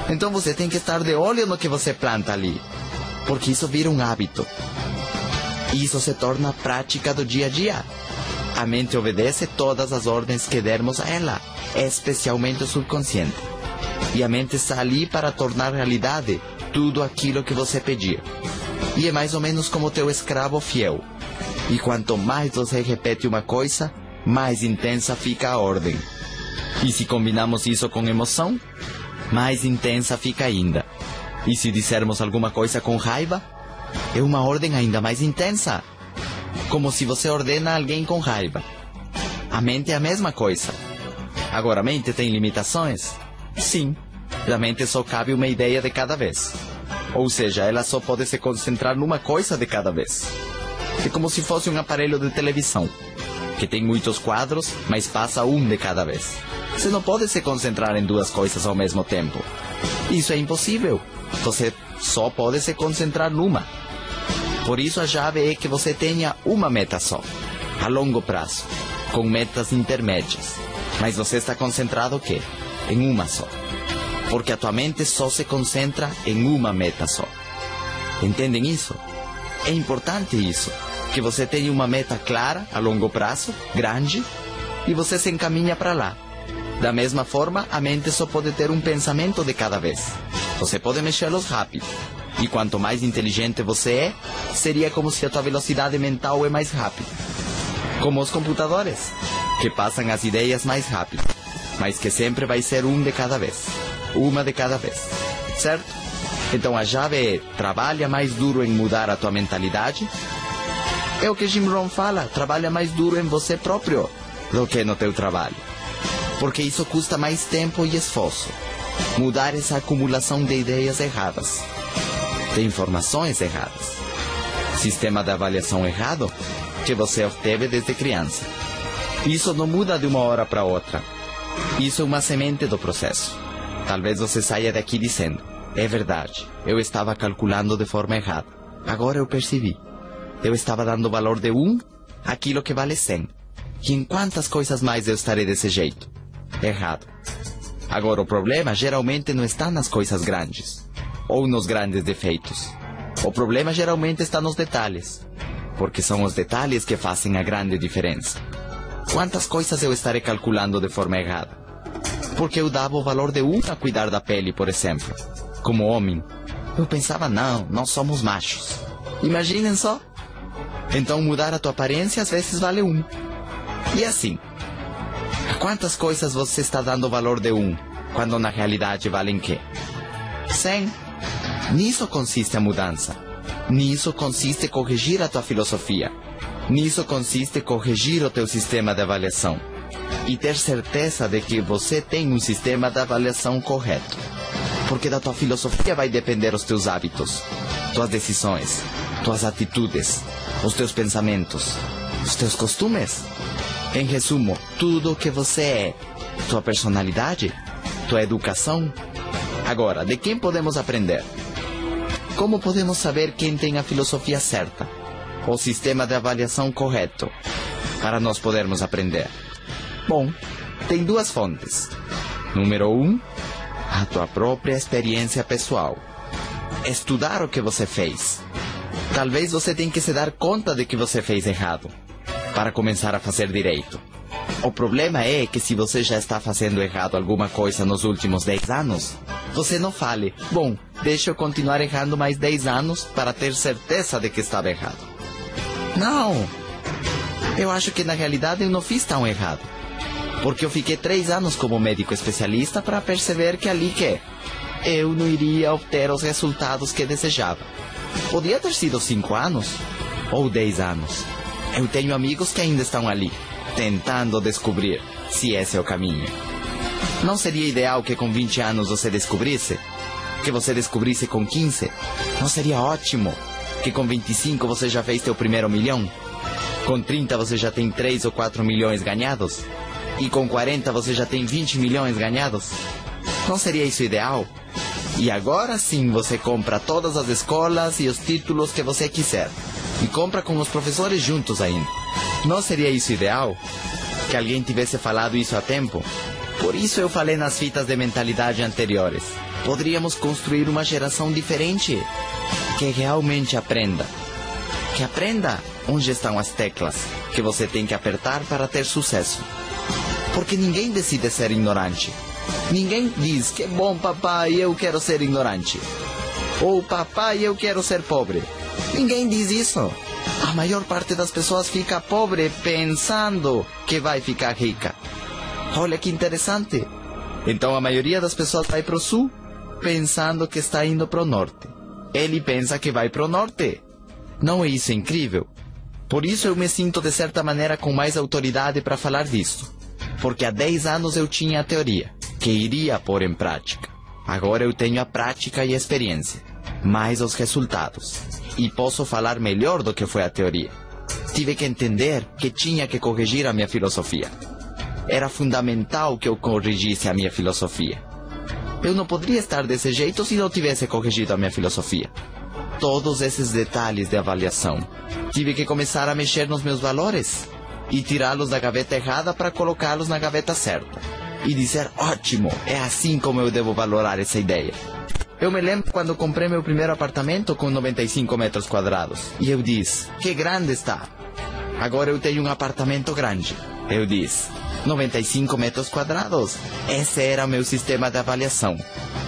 Então você tem que estar de olho no que você planta ali. Porque isso vira um hábito. E isso se torna prática do dia a dia. A mente obedece todas as ordens que dermos a ela, especialmente o subconsciente. E a mente está ali para tornar realidade tudo aquilo que você pedir. E é mais ou menos como teu escravo fiel. E quanto mais você repete uma coisa, mais intensa fica a ordem. E se combinamos isso com emoção, mais intensa fica ainda. E se dissermos alguma coisa com raiva, é uma ordem ainda mais intensa. Como se você ordena alguém com raiva. A mente é a mesma coisa. Agora, a mente tem limitações? Sim. A mente só cabe uma ideia de cada vez. Ou seja, ela só pode se concentrar numa coisa de cada vez. É como se fosse um aparelho de televisão, que tem muitos quadros, mas passa um de cada vez. Você não pode se concentrar em duas coisas ao mesmo tempo. Isso é impossível. Você só pode se concentrar numa. Por isso a chave é que você tenha uma meta só, a longo prazo, com metas intermédias. Mas você está concentrado o quê? Em uma só. Porque a tua mente só se concentra em uma meta só. Entendem isso? É importante isso, que você tenha uma meta clara, a longo prazo, grande, e você se encaminha para lá. Da mesma forma, a mente só pode ter um pensamento de cada vez. Você pode mexê-los rápido. E quanto mais inteligente você é, seria como se a tua velocidade mental é mais rápida. Como os computadores, que passam as ideias mais rápido, mas que sempre vai ser um de cada vez. Uma de cada vez. Certo? Então a chave é, trabalha mais duro em mudar a tua mentalidade. É o que Jim Rohn fala, trabalha mais duro em você próprio do que no teu trabalho. Porque isso custa mais tempo e esforço. Mudar essa acumulação de ideias erradas, de informações erradas, sistema de avaliação errado que você obteve desde criança. Isso não muda de uma hora para outra. Isso é uma semente do processo. Talvez você saia daqui dizendo, é verdade, eu estava calculando de forma errada. Agora eu percebi. Eu estava dando valor de 1 àquilo que vale 100. E em quantas coisas mais eu estarei desse jeito? Errado. Agora o problema geralmente não está nas coisas grandes, ou nos grandes defeitos. O problema geralmente está nos detalhes, porque são os detalhes que fazem a grande diferença. Quantas coisas eu estarei calculando de forma errada? Porque eu dava o valor de 1 a cuidar da pele, por exemplo. Como homem, eu pensava, não somos machos. Imaginem só. Então mudar a tua aparência às vezes vale 1. E assim, a quantas coisas você está dando o valor de 1, quando na realidade valem quê? 100. Nisso consiste a mudança. Nisso consiste corrigir a tua filosofia. Nisso consiste corrigir o teu sistema de avaliação. E ter certeza de que você tem um sistema de avaliação correto. Porque da tua filosofia vai depender os teus hábitos, tuas decisões, tuas atitudes, os teus pensamentos, os teus costumes. Em resumo, tudo o que você é, tua personalidade, tua educação. Agora, de quem podemos aprender? Como podemos saber quem tem a filosofia certa, o sistema de avaliação correto, para nós podermos aprender? Bom, tem 2 fontes. Número 1, a tua própria experiência pessoal. Estudar o que você fez. Talvez você tenha que se dar conta de que você fez errado, para começar a fazer direito. O problema é que se você já está fazendo errado alguma coisa nos últimos 10 anos, você não fale, bom, deixa eu continuar errando mais 10 anos para ter certeza de que estava errado. Não! Eu acho que na realidade eu não fiz tão errado. Porque eu fiquei 3 anos como médico especialista para perceber que ali eu não iria obter os resultados que desejava. Podia ter sido 5 anos ou 10 anos. Eu tenho amigos que ainda estão ali, tentando descobrir se esse é o caminho. Não seria ideal que com 20 anos você descobrisse? Que você descobrisse com 15? Não seria ótimo que com 25 você já fez teu primeiro milhão? Com 30 você já tem 3 ou 4 milhões ganhados? E com 40 você já tem 20 milhões ganhados? Não seria isso ideal? E agora sim você compra todas as escolas e os títulos que você quiser. E compra com os professores juntos ainda. Não seria isso ideal? Que alguém tivesse falado isso a tempo? Por isso eu falei nas fitas de mentalidade anteriores. Poderíamos construir uma geração diferente. Que realmente aprenda. Que aprenda onde estão as teclas que você tem que apertar para ter sucesso. Porque ninguém decide ser ignorante. Ninguém diz, que bom papai, eu quero ser ignorante. Ou papai, eu quero ser pobre. Ninguém diz isso. A maior parte das pessoas fica pobre pensando que vai ficar rica. Olha que interessante. Então a maioria das pessoas vai para o sul pensando que está indo para o norte. Ele pensa que vai para o norte. Não é isso incrível? Por isso eu me sinto de certa maneira com mais autoridade para falar disso. Porque há 10 anos eu tinha a teoria, que iria pôr em prática. Agora eu tenho a prática e a experiência, mais os resultados. E posso falar melhor do que foi a teoria. Tive que entender que tinha que corrigir a minha filosofia. Era fundamental que eu corrigisse a minha filosofia. Eu não poderia estar desse jeito se não tivesse corrigido a minha filosofia. Todos esses detalhes de avaliação. Tive que começar a mexer nos meus valores e tirá-los da gaveta errada para colocá-los na gaveta certa. E dizer, ótimo, é assim como eu devo valorar essa ideia. Eu me lembro quando comprei meu primeiro apartamento com 95 metros quadrados. E eu disse, que grande está. Agora eu tenho um apartamento grande. Eu disse, 95 metros quadrados. Esse era o meu sistema de avaliação.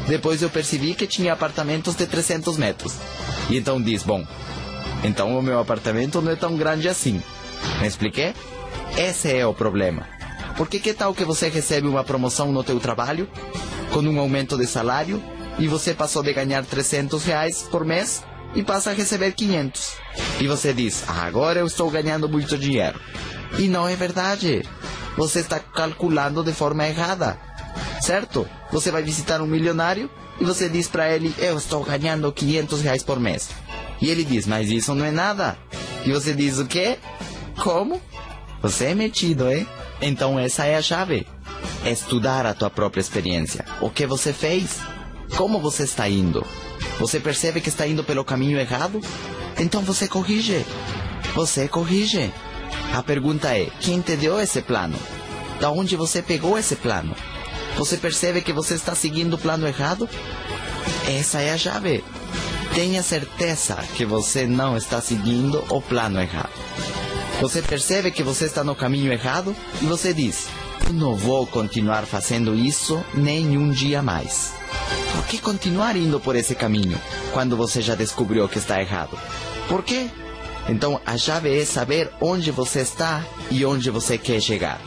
Depois eu percebi que tinha apartamentos de 300 metros. E então disse, bom, então o meu apartamento não é tão grande assim. Me expliquei? Esse é o problema. Porque que tal que você recebe uma promoção no teu trabalho, com um aumento de salário, e você passou de ganhar R$300 por mês e passa a receber 500. E você diz, agora eu estou ganhando muito dinheiro. E não é verdade. Você está calculando de forma errada. Certo? Você vai visitar um milionário e você diz para ele, eu estou ganhando R$500 por mês. E ele diz, mas isso não é nada. E você diz o quê? Como? Você é metido, hein? Então essa é a chave. É estudar a tua própria experiência. O que você fez? Como você está indo? Você percebe que está indo pelo caminho errado? Então você corrige. Você corrige. A pergunta é, quem te deu esse plano? Da onde você pegou esse plano? Você percebe que você está seguindo o plano errado? Essa é a chave. Tenha certeza que você não está seguindo o plano errado. Você percebe que você está no caminho errado e você diz, eu não vou continuar fazendo isso nem um dia mais. Por que continuar indo por esse caminho quando você já descobriu que está errado? Por quê? Então a chave é saber onde você está e onde você quer chegar.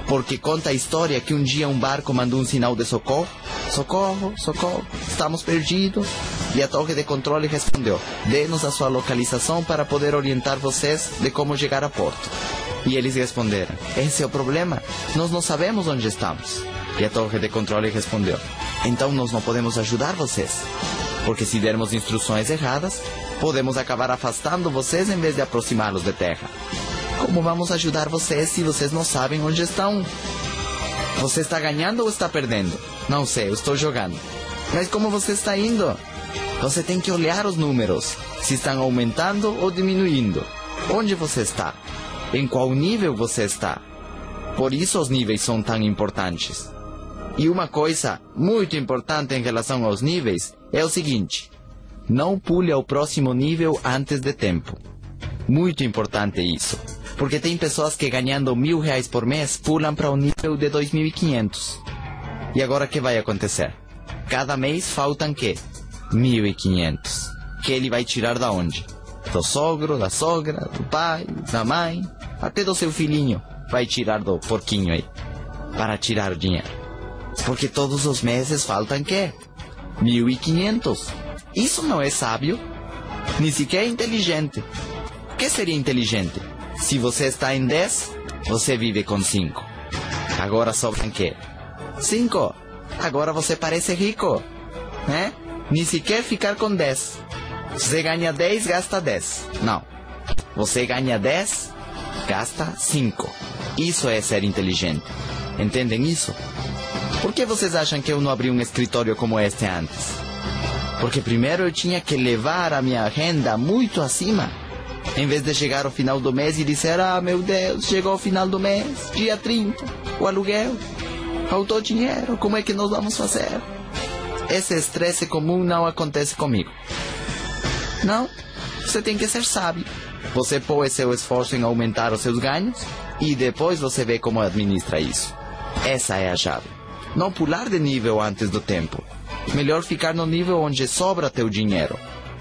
Porque conta a história que um dia um barco mandou um sinal de socorro. Socorro, socorro, estamos perdidos. E a torre de controle respondeu, dê-nos a sua localização para poder orientar vocês de como chegar a porto. E eles responderam, esse é o problema, nós não sabemos onde estamos. E a torre de controle respondeu, então nós não podemos ajudar vocês. Porque se dermos instruções erradas, podemos acabar afastando vocês em vez de aproximá-los de terra. Como vamos ajudar vocês se vocês não sabem onde estão? Você está ganhando ou está perdendo? Não sei, eu estou jogando. Mas como você está indo? Você tem que olhar os números, se estão aumentando ou diminuindo. Onde você está? Em qual nível você está? Por isso os níveis são tão importantes. E uma coisa muito importante em relação aos níveis é o seguinte. Não pule ao próximo nível antes de tempo. Muito importante isso. Porque tem pessoas que ganhando R$1.000 por mês pulam para o nível de 2.500. E agora o que vai acontecer? Cada mês faltam quê? 1.500. Que ele vai tirar da onde? Do sogro, da sogra, do pai, da mãe, até do seu filhinho. Vai tirar do porquinho aí. Para tirar o dinheiro. Porque todos os meses faltam quê? 1.500. Isso não é sábio? Nem sequer é inteligente. O que seria inteligente? Se você está em 10, você vive com 5. Agora sobram quê? 5. Agora você parece rico, né? Nem sequer ficar com 10. Você ganha 10, gasta 10. Não. Você ganha 10, gasta 5. Isso é ser inteligente. Entendem isso? Por que vocês acham que eu não abri um escritório como este antes? Porque primeiro eu tinha que levar a minha renda muito acima. Em vez de chegar ao final do mês e dizer: ah, meu Deus, chegou ao final do mês, dia 30, o aluguel, faltou dinheiro, como é que nós vamos fazer? Esse estresse comum não acontece comigo. Não, você tem que ser sábio. Você põe seu esforço em aumentar os seus ganhos e depois você vê como administra isso. Essa é a chave. Não pular de nível antes do tempo. Melhor ficar no nível onde sobra teu dinheiro,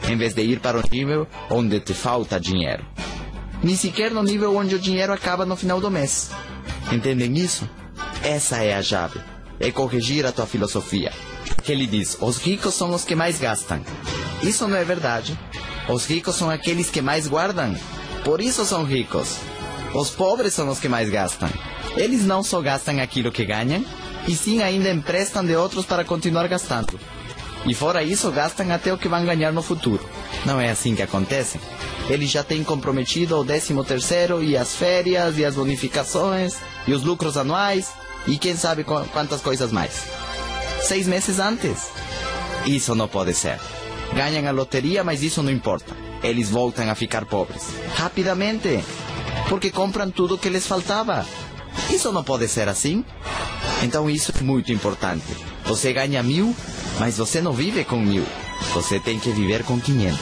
em vez de ir para o nível onde te falta dinheiro. Nem sequer no nível onde o dinheiro acaba no final do mês. Entendem isso? Essa é a chave. É corrigir a tua filosofia. Que ele diz: os ricos são os que mais gastam. Isso não é verdade. Os ricos são aqueles que mais guardam. Por isso são ricos. Os pobres são os que mais gastam. Eles não só gastam aquilo que ganham, e sim ainda emprestam de outros para continuar gastando. E fora isso, gastam até o que vão ganhar no futuro. Não é assim que acontece? Eles já têm comprometido o 13º e as férias e as bonificações e os lucros anuais e quem sabe quantas coisas mais. 6 meses antes. Isso não pode ser. Ganham a loteria, mas isso não importa. Eles voltam a ficar pobres. Rapidamente. Porque compram tudo o que lhes faltava. Isso não pode ser assim? Então isso é muito importante. Você ganha 1.000, mas você não vive com 1.000. Você tem que viver com 500.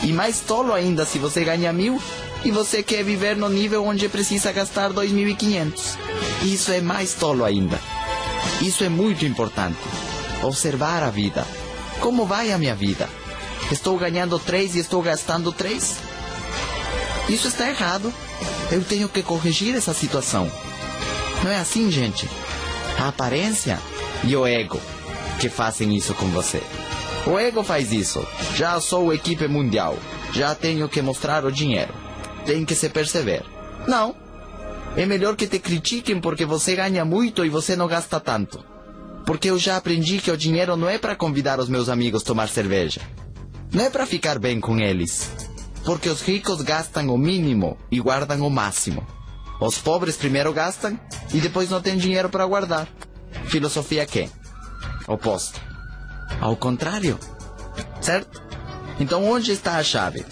E mais tolo ainda se você ganha 1.000 e você quer viver no nível onde precisa gastar 2.500. Isso é mais tolo ainda. Isso é muito importante. Observar a vida. Como vai a minha vida? Estou ganhando 3 e estou gastando 3? Isso está errado. Eu tenho que corrigir essa situação. Não é assim, gente? A aparência e o ego que fazem isso com você. O ego faz isso. Já sou equipe mundial. Já tenho que mostrar o dinheiro. Tem que se perceber. Não. É melhor que te critiquem porque você ganha muito e você não gasta tanto. Porque eu já aprendi que o dinheiro não é para convidar os meus amigos a tomar cerveja. Não é para ficar bem com eles. Porque os ricos gastam o mínimo e guardam o máximo. Os pobres primeiro gastam e depois não têm dinheiro para guardar. Filosofia que? Oposta. Ao contrário. Certo? Então onde está a chave?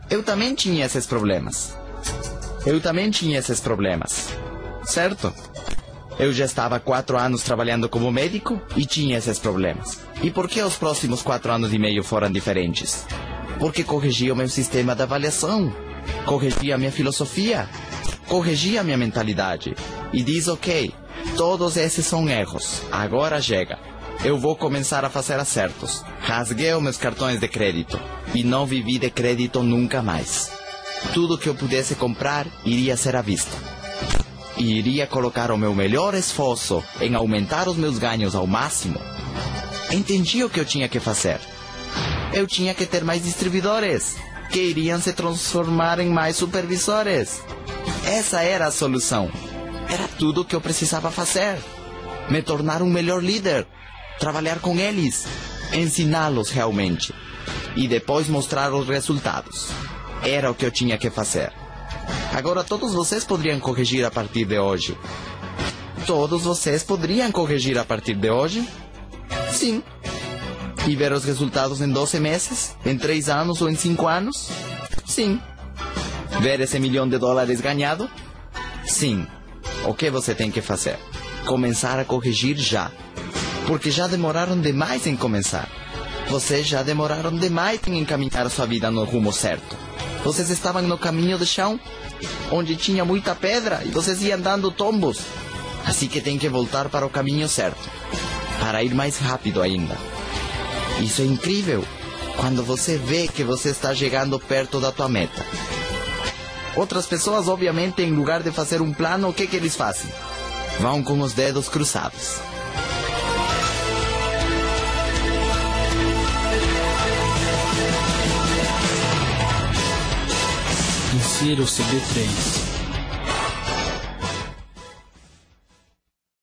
Eu também tinha esses problemas. Certo? Eu já estava 4 anos trabalhando como médico e tinha esses problemas. E por que os próximos 4 anos e meio foram diferentes? Porque corrigi o meu sistema de avaliação, corrigi a minha filosofia, corrigi a minha mentalidade. E diz: ok, todos esses são erros, agora chega. Eu vou começar a fazer acertos. Rasguei os meus cartões de crédito e não vivi de crédito nunca mais. Tudo que eu pudesse comprar iria ser à vista. E iria colocar o meu melhor esforço em aumentar os meus ganhos ao máximo. Entendi o que eu tinha que fazer. Eu tinha que ter mais distribuidores, que iriam se transformar em mais supervisores. Essa era a solução. Era tudo o que eu precisava fazer. Me tornar um melhor líder. Trabalhar com eles. Ensiná-los realmente. E depois mostrar os resultados. Era o que eu tinha que fazer. Agora todos vocês poderiam corrigir a partir de hoje. Todos vocês poderiam corrigir a partir de hoje? Sim. E ver os resultados em 12 meses? Em 3 anos ou em 5 anos? Sim. Ver esse $1 milhão ganhado? Sim. O que você tem que fazer? Começar a corrigir já. Porque já demoraram demais em começar. Vocês já demoraram demais em encaminhar sua vida no rumo certo. Vocês estavam no caminho de chão, onde tinha muita pedra, e vocês iam dando tombos. Assim que tem que voltar para o caminho certo, para ir mais rápido ainda. Isso é incrível, quando você vê que você está chegando perto da tua meta. Outras pessoas, obviamente, em lugar de fazer um plano, o que eles fazem? Vão com os dedos cruzados. Insira o CB3.